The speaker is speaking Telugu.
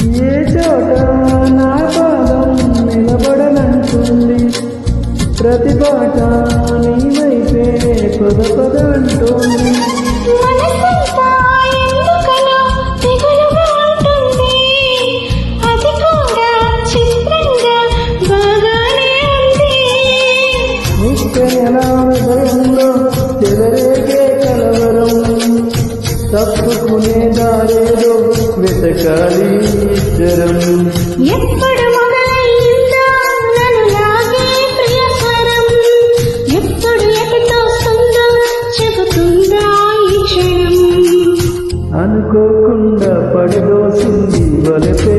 ఏ చోట నా పాదం నిలబడనంటుంది, ప్రతి పాట నీ వైపే పద పద అంటోంది. మనసంతా ఎందుకనో దిగులుగా ఉంటుంది, అది కూడా చిత్రంగా బాగానే ఉంది. నిత్యల హృదయంలో చెలరేగే కలవరం, తప్పుకునే దారేదో వెతకాలి ఇద్దరం. ఎప్పుడు మొదలైందో నన్ను లాగే ప్రియస్వరం, ఎప్పుడు ఎటు తోస్తుందో చెబుతుందా ఈ క్షణం. అనుకోకుండా పడిదోసింది వలపే